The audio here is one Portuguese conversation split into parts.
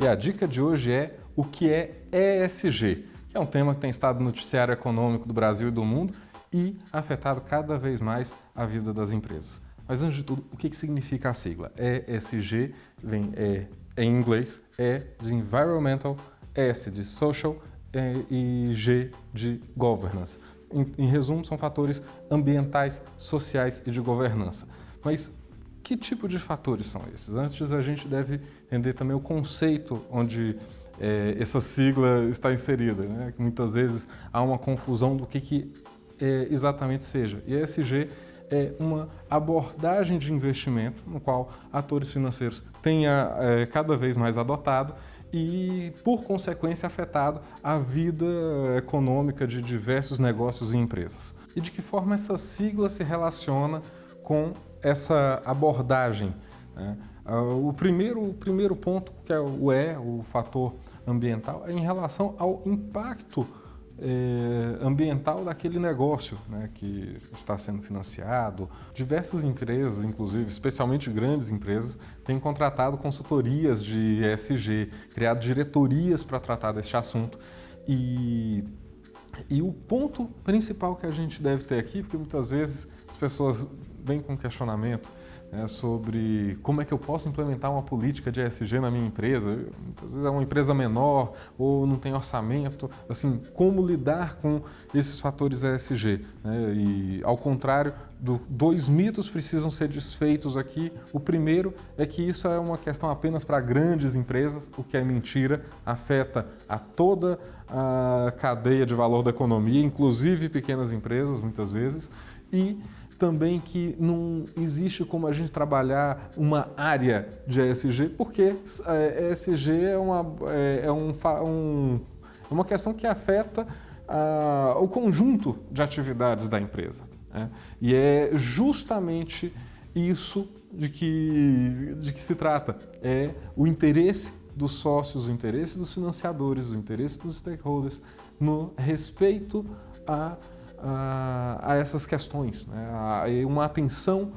a dica de hoje é o que é ESG, que é um tema que tem estado no noticiário econômico do Brasil e do mundo e afetado cada vez mais a vida das empresas. Mas antes de tudo, o que significa a sigla? ESG vem em inglês, E de Environmental, S de Social e G de Governance. Em resumo, são fatores ambientais, sociais e de governança. Mas que tipo de fatores são esses? Antes, a gente deve entender também o conceito onde essa sigla está inserida, né? Muitas vezes há uma confusão do que exatamente seja. E ESG é uma abordagem de investimento no qual atores financeiros têm cada vez mais adotado e, por consequência, afetado a vida econômica de diversos negócios e empresas. E de que forma essa sigla se relaciona com essa abordagem, né? O primeiro ponto, que é o fator ambiental, é em relação ao impacto ambiental daquele negócio, né, que está sendo financiado. Diversas empresas, inclusive, especialmente grandes empresas, têm contratado consultorias de ESG, criado diretorias para tratar deste assunto. E o ponto principal que a gente deve ter aqui, porque muitas vezes as pessoas vêm com questionamento, né, sobre como é que eu posso implementar uma política de ESG na minha empresa. Muitas vezes é uma empresa menor ou não tem orçamento. Assim, como lidar com esses fatores ESG? Né? E, ao contrário, dois mitos precisam ser desfeitos aqui. O primeiro é que isso é uma questão apenas para grandes empresas, o que é mentira, afeta a toda a cadeia de valor da economia, inclusive pequenas empresas, muitas vezes, e também que não existe como a gente trabalhar uma área de ESG, porque ESG é uma questão que afeta o conjunto de atividades da empresa, né? E é justamente isso de que se trata, é o interesse dos sócios, o interesse dos financiadores, o interesse dos stakeholders no respeito a essas questões, né? Uma atenção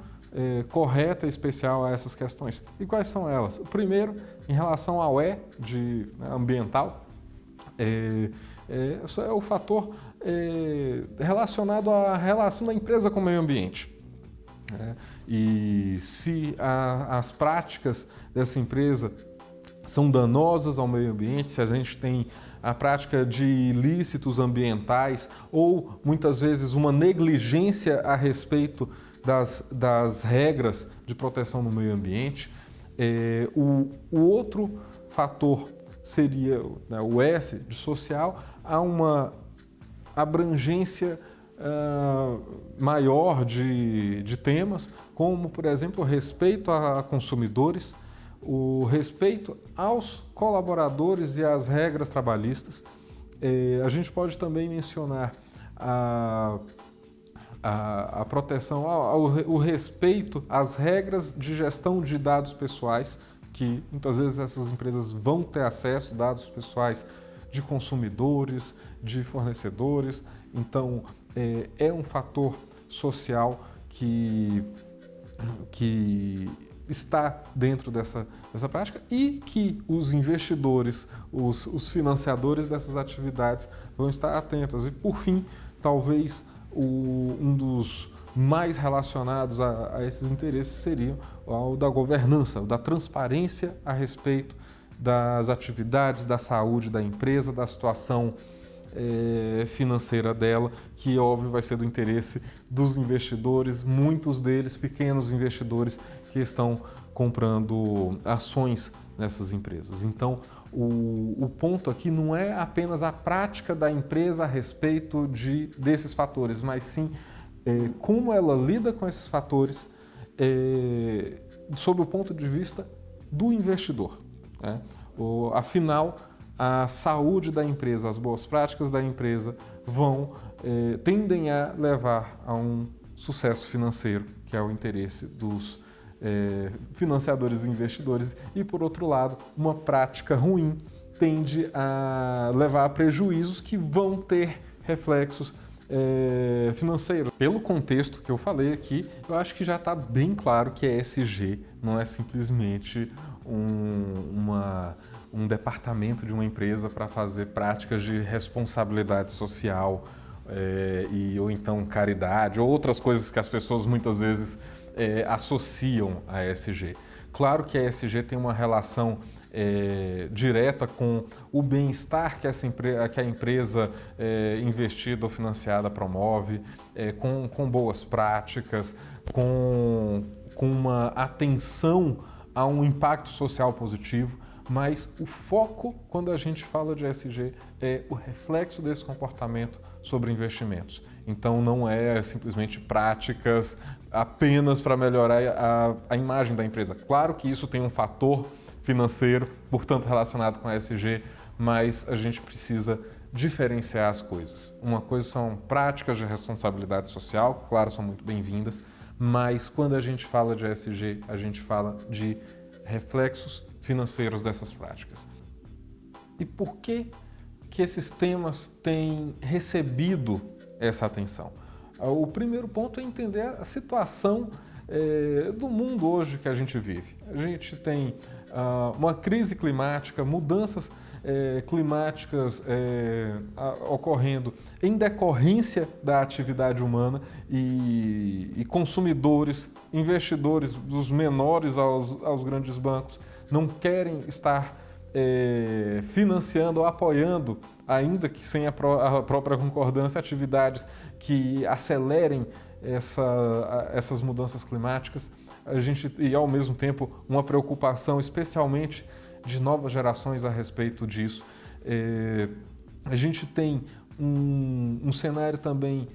correta e especial a essas questões. E quais são elas? O primeiro, em relação ao de ambiental, é o fator relacionado à relação da empresa com o meio ambiente. E se as práticas dessa empresa são danosas ao meio ambiente, se a gente tem a prática de ilícitos ambientais ou, muitas vezes, uma negligência a respeito das regras de proteção no meio ambiente. O outro fator seria, né, o S de social, há uma abrangência maior de temas, como, por exemplo, o respeito a consumidores, o respeito aos colaboradores e às regras trabalhistas. A gente pode também mencionar a proteção, o respeito às regras de gestão de dados pessoais, que muitas vezes essas empresas vão ter acesso a dados pessoais de consumidores, de fornecedores. Então, é um fator social que está dentro dessa prática e que os investidores, os financiadores dessas atividades vão estar atentos. E, por fim, talvez um dos mais relacionados a esses interesses seria o da governança, o da transparência a respeito das atividades, da saúde da empresa, da situação financeira dela, que, óbvio, vai ser do interesse dos investidores, muitos deles pequenos investidores que estão comprando ações nessas empresas. Então, o ponto aqui não é apenas a prática da empresa a respeito desses fatores, mas sim como ela lida com esses fatores sob o ponto de vista do investidor, né? Afinal, a saúde da empresa, as boas práticas da empresa tendem a levar a um sucesso financeiro, que é o interesse dos financiadores e investidores, e, por outro lado, uma prática ruim tende a levar a prejuízos que vão ter reflexos financeiros. Pelo contexto que eu falei aqui, eu acho que já está bem claro que ESG não é simplesmente um departamento de uma empresa para fazer práticas de responsabilidade social, ou então caridade, ou outras coisas que as pessoas muitas vezes associam a ESG. Claro que a ESG tem uma relação direta com o bem-estar que a empresa investida ou financiada promove, com boas práticas, com uma atenção a um impacto social positivo, mas o foco, quando a gente fala de ESG, é o reflexo desse comportamento sobre investimentos. Então, não é simplesmente práticas apenas para melhorar a imagem da empresa. Claro que isso tem um fator financeiro, portanto, relacionado com a ESG, mas a gente precisa diferenciar as coisas. Uma coisa são práticas de responsabilidade social, claro, são muito bem-vindas, mas quando a gente fala de ESG, a gente fala de reflexos financeiros dessas práticas. E por que esses temas têm recebido essa atenção? O primeiro ponto é entender a situação do mundo hoje que a gente vive. A gente tem uma crise climática, mudanças climáticas ocorrendo em decorrência da atividade humana e consumidores, investidores dos menores aos grandes bancos não querem estar financiando ou apoiando, ainda que sem a própria concordância, atividades que acelerem essas mudanças climáticas. E ao mesmo tempo uma preocupação especialmente de novas gerações a respeito disso. A gente tem um cenário também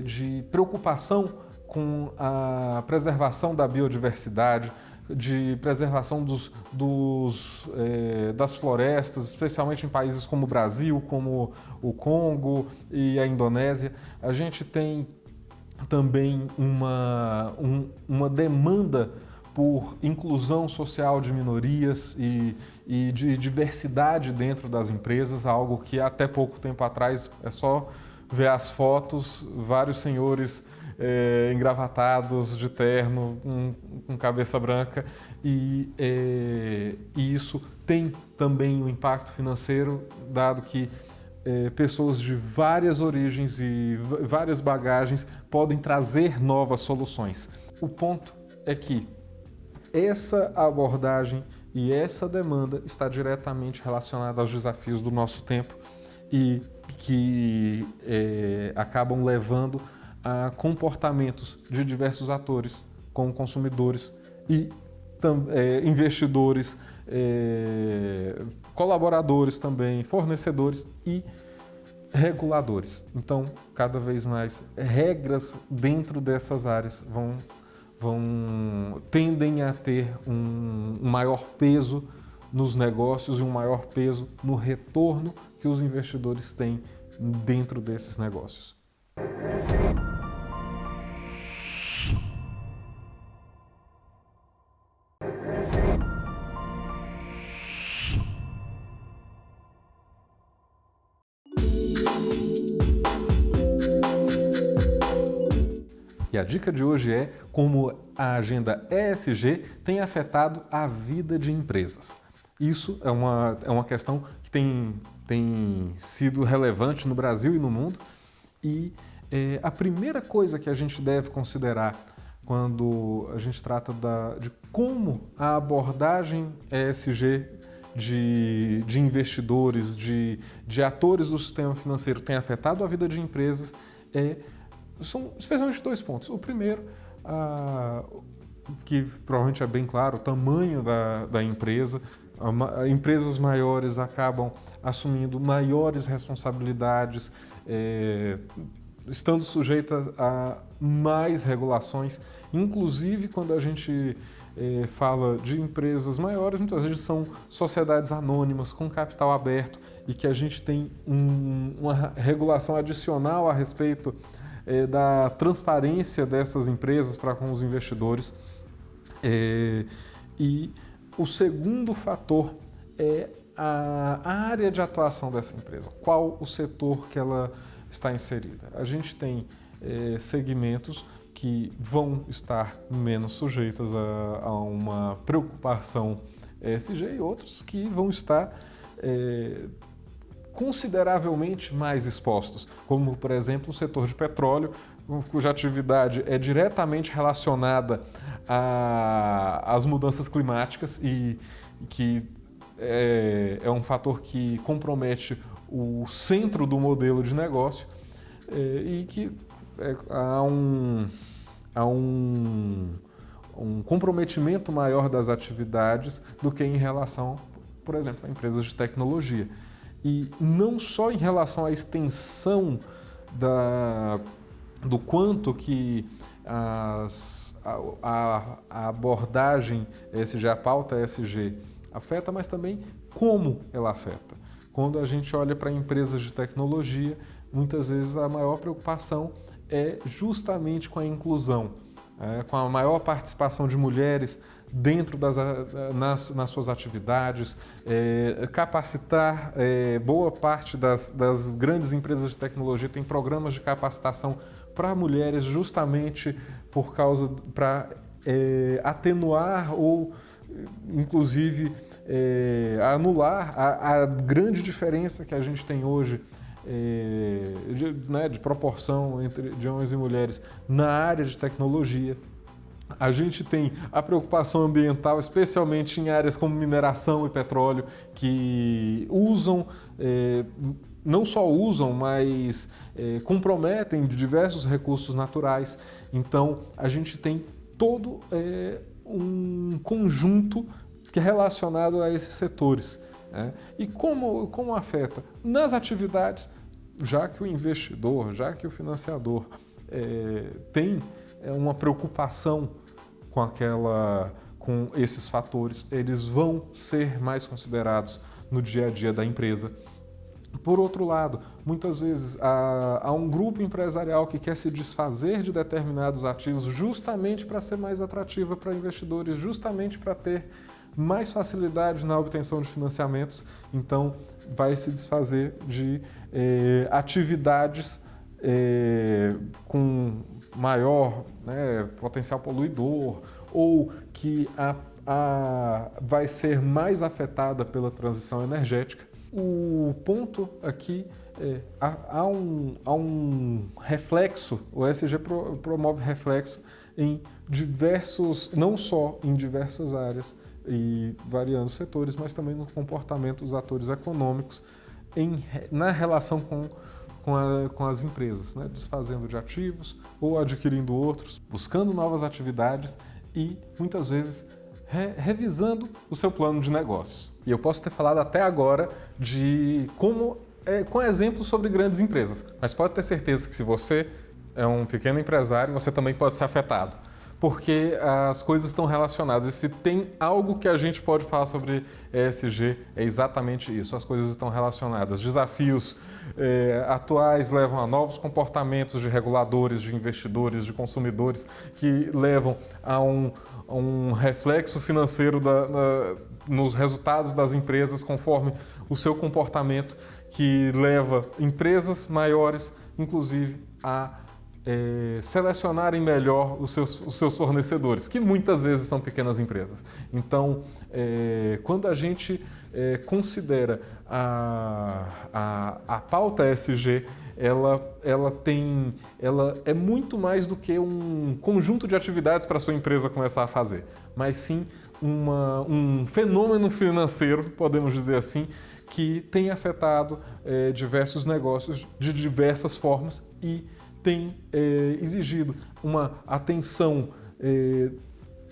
de preocupação com a preservação da biodiversidade, de preservação das florestas, especialmente em países como o Brasil, como o Congo e a Indonésia. A gente tem também uma demanda por inclusão social de minorias e de diversidade dentro das empresas, algo que até pouco tempo atrás é só ver as fotos, vários senhores engravatados de terno, com cabeça branca, e isso tem também um impacto financeiro, dado que pessoas de várias origens e várias bagagens podem trazer novas soluções. O ponto é que essa abordagem e essa demanda está diretamente relacionada aos desafios do nosso tempo e que acabam levando a comportamentos de diversos atores, como consumidores e investidores, colaboradores também, fornecedores e reguladores. Então, cada vez mais regras dentro dessas áreas tendem a ter um maior peso nos negócios e um maior peso no retorno que os investidores têm dentro desses negócios. E a dica de hoje é como a agenda ESG tem afetado a vida de empresas. Isso é uma questão que tem sido relevante no Brasil e no mundo. E a primeira coisa que a gente deve considerar quando a gente trata de como a abordagem ESG de investidores, de atores do sistema financeiro tem afetado a vida de empresas são especialmente dois pontos. O primeiro, que provavelmente é bem claro, o tamanho da empresa. Empresas maiores acabam assumindo maiores responsabilidades, estando sujeitas a mais regulações. Inclusive, quando a gente fala de empresas maiores, muitas vezes são sociedades anônimas, com capital aberto, e que a gente tem uma regulação adicional a respeito da transparência dessas empresas para com os investidores. E o segundo fator é a área de atuação dessa empresa, qual o setor que ela está inserida. A gente tem segmentos que vão estar menos sujeitos a uma preocupação ESG e outros que vão estar consideravelmente mais expostos, como, por exemplo, o setor de petróleo, cuja atividade é diretamente relacionada às mudanças climáticas e que é um fator que compromete o centro do modelo de negócio e que há um comprometimento maior das atividades do que em relação, por exemplo, a empresas de tecnologia. E não só em relação à extensão do quanto que a abordagem ESG, a pauta ESG afeta, mas também como ela afeta. Quando a gente olha para empresas de tecnologia, muitas vezes a maior preocupação é justamente com a inclusão, com a maior participação de mulheres dentro nas suas atividades, capacitar. Boa parte das grandes empresas de tecnologia tem programas de capacitação para mulheres justamente para atenuar ou inclusive anular a grande diferença que a gente tem hoje de proporção de homens e mulheres na área de tecnologia. A gente tem a preocupação ambiental, especialmente em áreas como mineração e petróleo, que não só usam, mas comprometem diversos recursos naturais. Então, a gente tem todo um conjunto que é relacionado a esses setores. E como afeta? Nas atividades, já que o investidor, já que o financiador tem uma preocupação com esses fatores, eles vão ser mais considerados no dia a dia da empresa. Por outro lado, muitas vezes há um grupo empresarial que quer se desfazer de determinados ativos justamente para ser mais atrativa para investidores, justamente para ter mais facilidade na obtenção de financiamentos, então vai se desfazer de atividades com maior potencial poluidor ou que vai ser mais afetada pela transição energética. O ponto aqui há um reflexo, o ESG promove reflexo em não só em diversas áreas e variando setores, mas também no comportamento dos atores econômicos na relação com as empresas, desfazendo de ativos ou adquirindo outros, buscando novas atividades e muitas vezes revisando o seu plano de negócios. E eu posso ter falado até agora com exemplos sobre grandes empresas, mas pode ter certeza que se você é um pequeno empresário, você também pode ser afetado, porque as coisas estão relacionadas. E se tem algo que a gente pode falar sobre ESG, é exatamente isso. As coisas estão relacionadas. Desafios atuais levam a novos comportamentos de reguladores, de investidores, de consumidores, que levam a um reflexo financeiro nos resultados das empresas conforme o seu comportamento, que leva empresas maiores, inclusive, a selecionarem melhor os seus fornecedores, que muitas vezes são pequenas empresas. Então, quando a gente considera a pauta ESG, ela é muito mais do que um conjunto de atividades para a sua empresa começar a fazer, mas sim um fenômeno financeiro, podemos dizer assim, que tem afetado diversos negócios de diversas formas e tem exigido uma atenção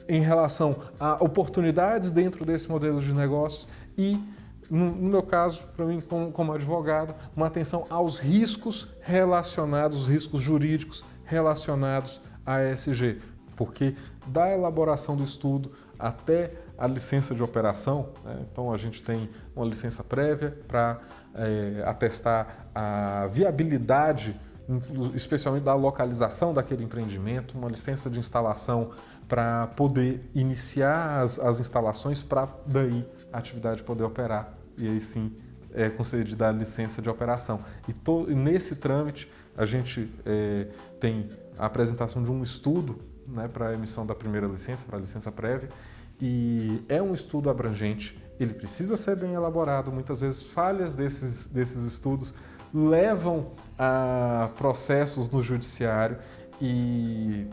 em relação a oportunidades dentro desse modelo de negócios e, no meu caso, para mim como advogado, uma atenção aos riscos relacionados, os riscos jurídicos relacionados à ESG, porque da elaboração do estudo até a licença de operação, então a gente tem uma licença prévia para atestar a viabilidade, especialmente da localização daquele empreendimento, uma licença de instalação para poder iniciar as instalações, para daí a atividade poder operar e aí sim é concedida a licença de operação. E nesse trâmite a gente tem a apresentação de um estudo para a emissão da primeira licença, para a licença prévia, e é um estudo abrangente, ele precisa ser bem elaborado, muitas vezes falhas desses estudos levam a processos no judiciário e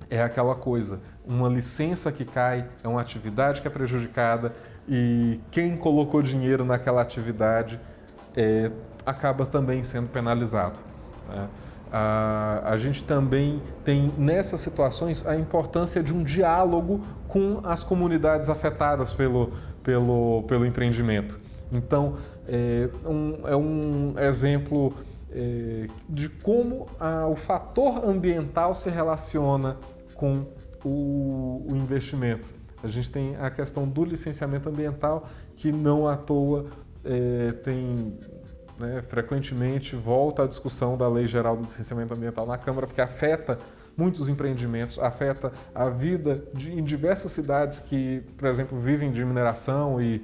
é aquela coisa, uma licença que cai, é uma atividade que é prejudicada e quem colocou dinheiro naquela atividade acaba também sendo penalizado, né? A gente também tem nessas situações a importância de um diálogo com as comunidades afetadas pelo empreendimento. Então, é um exemplo de como o fator ambiental se relaciona com o investimento. A gente tem a questão do licenciamento ambiental, que não à toa tem... frequentemente volta à discussão da Lei Geral do Licenciamento Ambiental na Câmara, porque afeta muitos empreendimentos, afeta a vida em diversas cidades que, por exemplo, vivem de mineração e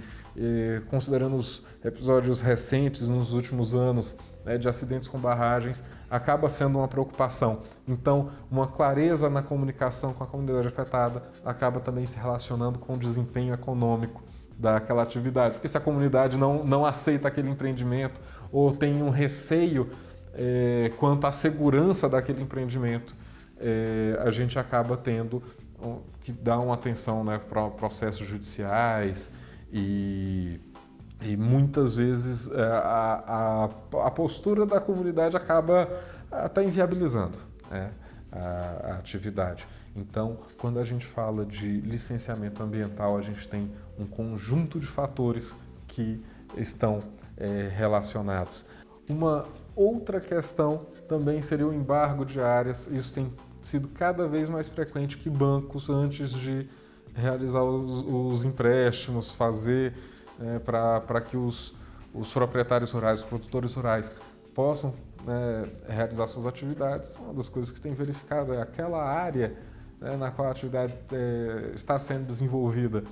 considerando os episódios recentes nos últimos anos, de acidentes com barragens, acaba sendo uma preocupação. Então, uma clareza na comunicação com a comunidade afetada acaba também se relacionando com o desempenho econômico daquela atividade, porque se a comunidade não aceita aquele empreendimento ou tem um receio quanto à segurança daquele empreendimento, a gente acaba tendo que dar uma atenção, para processos judiciais e muitas vezes a postura da comunidade acaba até inviabilizando a atividade. Então, quando a gente fala de licenciamento ambiental, a gente tem um conjunto de fatores que estão relacionados. Uma outra questão também seria o embargo de áreas. Isso tem sido cada vez mais frequente que bancos, antes de realizar os empréstimos, fazer para que os proprietários rurais, os produtores rurais possam realizar suas atividades. Uma das coisas que tem verificado é aquela área na qual a atividade está sendo desenvolvida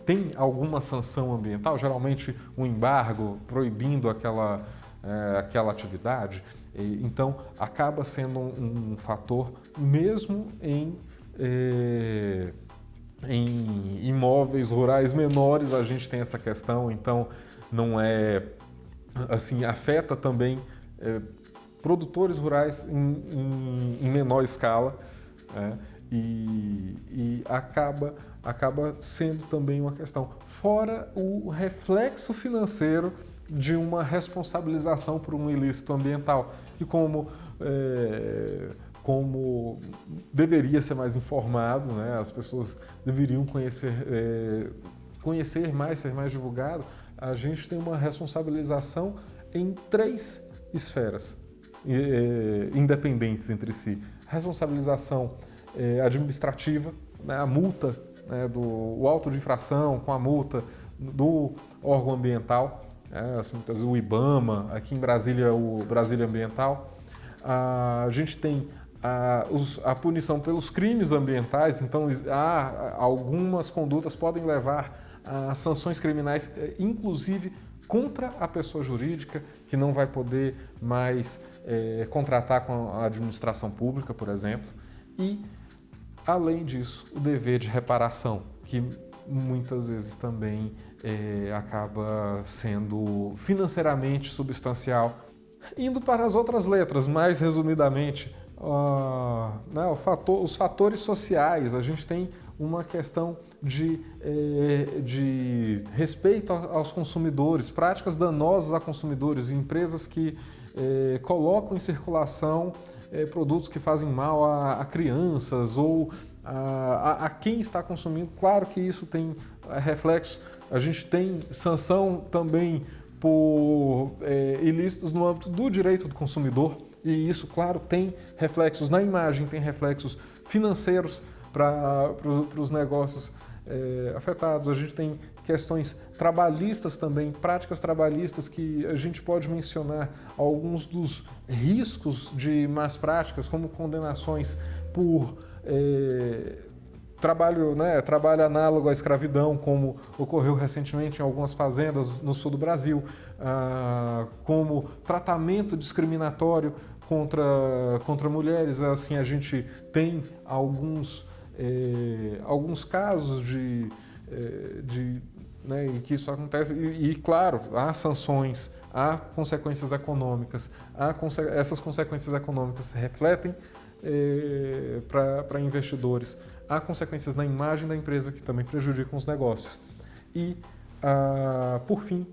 tem alguma sanção ambiental, geralmente um embargo proibindo aquela atividade. Então, acaba sendo um fator, mesmo em imóveis rurais menores, a gente tem essa questão. Então, não assim, afeta também produtores rurais em menor escala, e acaba sendo também uma questão. Fora o reflexo financeiro de uma responsabilização por um ilícito ambiental, e como deveria ser mais informado, as pessoas deveriam conhecer mais, ser mais divulgado. A gente tem uma responsabilização em 3 esferas independentes entre si. Responsabilização administrativa, a multa, o auto de infração com a multa do órgão ambiental, o IBAMA, aqui em Brasília, o Brasília Ambiental. A gente tem a punição pelos crimes ambientais. Então, algumas condutas podem levar a sanções criminais, inclusive contra a pessoa jurídica, que não vai poder mais contratar com a administração pública, por exemplo. E, além disso, o dever de reparação, que muitas vezes também acaba sendo financeiramente substancial. Indo para as outras letras, mais resumidamente, os fatores sociais. A gente tem uma questão de respeito aos consumidores, práticas danosas a consumidores, empresas que colocam em circulação produtos que fazem mal a crianças ou a quem está consumindo. Claro que isso tem reflexo. A gente tem sanção também por ilícitos no âmbito do direito do consumidor, e isso, claro, tem reflexos na imagem, tem reflexos financeiros para os negócios afetados. A gente tem questões trabalhistas também, práticas trabalhistas, que a gente pode mencionar alguns dos riscos de más práticas, como condenações por trabalho análogo à escravidão, como ocorreu recentemente em algumas fazendas no sul do Brasil, como tratamento discriminatório contra mulheres. Assim, a gente tem alguns casos de né, em que isso acontece. Claro, há sanções, há consequências econômicas, essas consequências econômicas se refletem para investidores, há consequências na imagem da empresa que também prejudicam os negócios. E, por fim,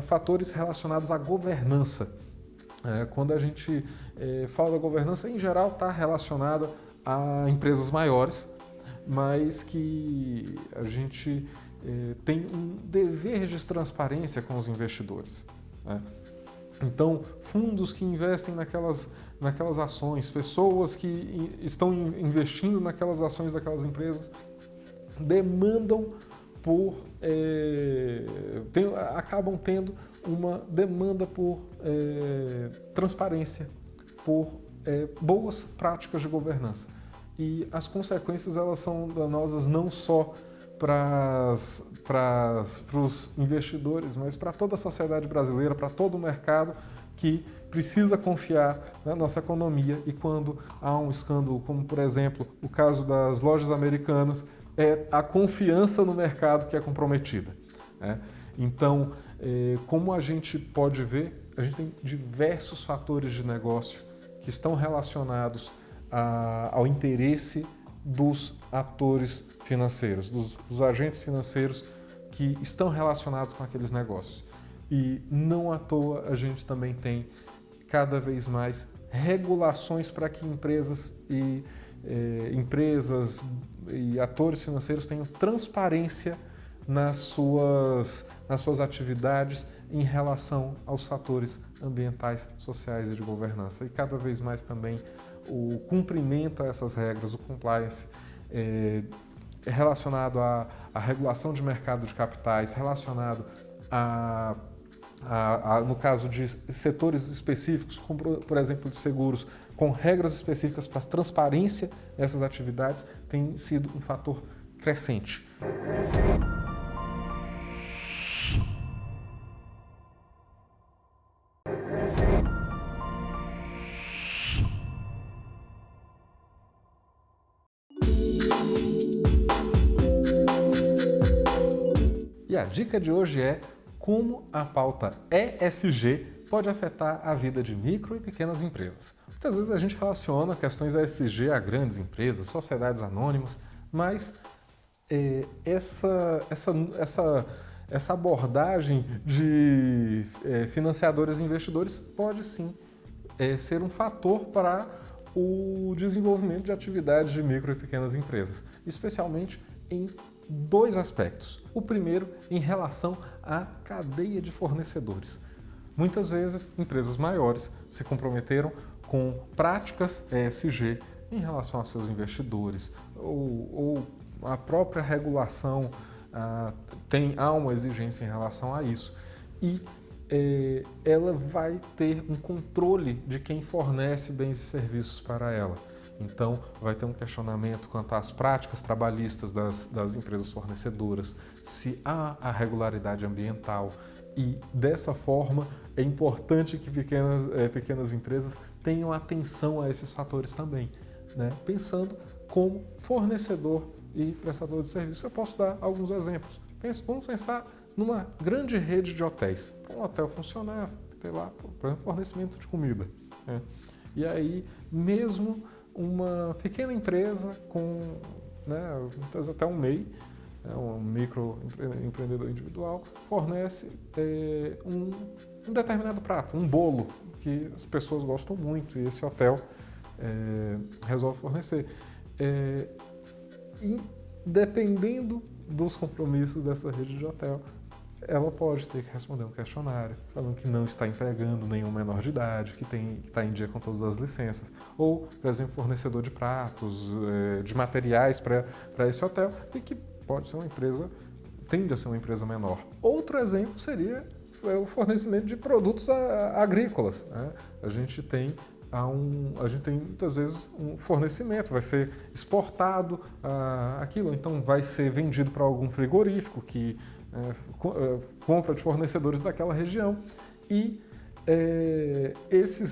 fatores relacionados à governança. Quando a gente fala da governança, em geral está relacionada a empresas maiores, mas que a gente tem um dever de transparência com os investidores. Então, fundos que investem naquelas ações, pessoas que estão investindo naquelas ações daquelas empresas, demandam acabam tendo uma demanda por transparência, por boas práticas de governança. E as consequências elas são danosas não só para os investidores, mas para toda a sociedade brasileira, para todo o mercado que precisa confiar na nossa economia. E quando há um escândalo, como por exemplo o caso das lojas americanas, é a confiança no mercado que é comprometida. Então, como a gente pode ver, a gente tem diversos fatores de negócio que estão relacionados ao interesse dos atores financeiros, dos agentes financeiros que estão relacionados com aqueles negócios. E não à toa a gente também tem cada vez mais regulações para que empresas e atores financeiros tenham transparência nas suas atividades em relação aos fatores ambientais, sociais e de governança. E cada vez mais também o cumprimento a essas regras, o compliance, relacionado à regulação de mercado de capitais, relacionado no caso de setores específicos, como por exemplo de seguros, com regras específicas para a transparência dessas atividades, tem sido um fator crescente. E a dica de hoje é como a pauta ESG pode afetar a vida de micro e pequenas empresas. Muitas vezes a gente relaciona questões ESG a grandes empresas, sociedades anônimas, mas essa abordagem de financiadores e investidores pode sim ser um fator para o desenvolvimento de atividades de micro e pequenas empresas, especialmente em dois aspectos. O primeiro, em relação à cadeia de fornecedores. Muitas vezes, empresas maiores se comprometeram com práticas ESG em relação aos seus investidores, ou a própria regulação há uma exigência em relação a isso. E ela vai ter um controle de quem fornece bens e serviços para ela. Então, vai ter um questionamento quanto às práticas trabalhistas das empresas fornecedoras, se há a regularidade ambiental. E, dessa forma, é importante que pequenas empresas tenham atenção a esses fatores também, né? Pensando como fornecedor e prestador de serviço. Eu posso dar alguns exemplos. Vamos pensar numa grande rede de hotéis. Para um hotel funcionar, ter lá, por exemplo, fornecimento de comida, né? E aí, mesmo uma pequena empresa com, muitas até um MEI, um microempreendedor individual, fornece um determinado prato, um bolo, que as pessoas gostam muito e esse hotel resolve fornecer. E dependendo dos compromissos dessa rede de hotel, ela pode ter que responder um questionário falando que não está empregando nenhum menor de idade, que está em dia com todas as licenças. Ou, por exemplo, fornecedor de pratos, de materiais para esse hotel, e que pode ser tende a ser uma empresa menor. Outro exemplo seria o fornecimento de produtos agrícolas, né? A gente tem muitas vezes um fornecimento, vai ser exportado aquilo, então vai ser vendido para algum frigorífico que compra de fornecedores daquela região e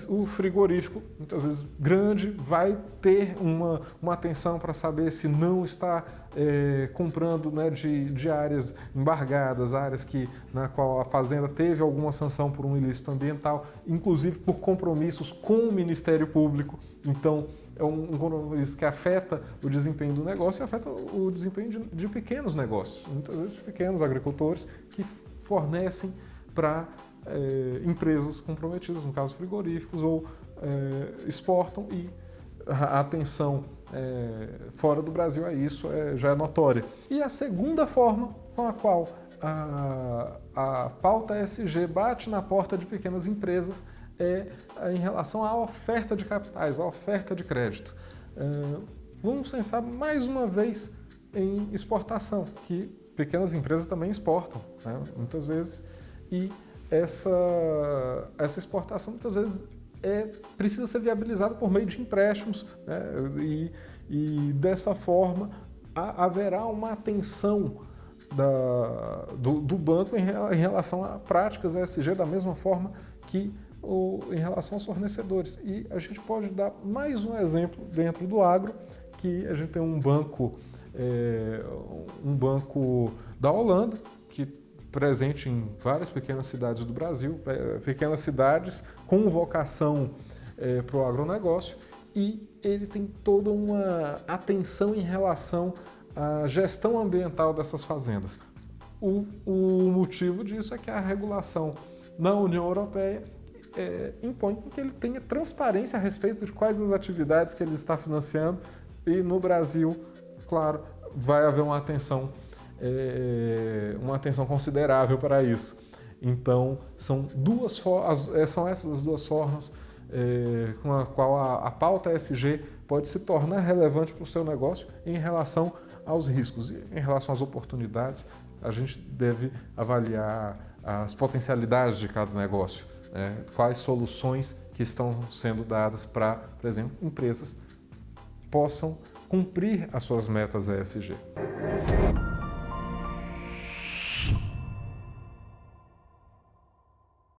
o frigorífico, muitas vezes grande, vai ter uma atenção para saber se não está comprando, né, de áreas embargadas, áreas na qual a fazenda teve alguma sanção por um ilícito ambiental, inclusive por compromissos com o Ministério Público. Então, é um compromisso que afeta o desempenho do negócio e afeta o desempenho de pequenos negócios, muitas vezes pequenos agricultores que fornecem para empresas comprometidas, no caso frigoríficos, ou exportam, e a atenção fora do Brasil a isso já é notória. E a segunda forma com a qual a pauta ESG bate na porta de pequenas empresas em relação à oferta de capitais, à oferta de crédito. Vamos pensar mais uma vez em exportação, que pequenas empresas também exportam, né, muitas vezes, e essa exportação muitas vezes precisa ser viabilizada por meio de empréstimos, né, e dessa forma haverá uma atenção do banco em relação a práticas ESG, da mesma forma que em relação aos fornecedores. E a gente pode dar mais um exemplo dentro do agro, que a gente tem um banco da Holanda, que presente em várias pequenas cidades do Brasil, pequenas cidades com vocação para o agronegócio, e ele tem toda uma atenção em relação à gestão ambiental dessas fazendas. O motivo disso é que a regulação na União Europeia impõe que ele tenha transparência a respeito de quais as atividades que ele está financiando, e no Brasil, claro, vai haver uma atenção considerável para isso. Então, são essas duas formas com a qual a pauta ESG pode se tornar relevante para o seu negócio em relação aos riscos. E em relação às oportunidades, a gente deve avaliar as potencialidades de cada negócio, né? Quais soluções que estão sendo dadas para, por exemplo, empresas possam cumprir as suas metas ESG.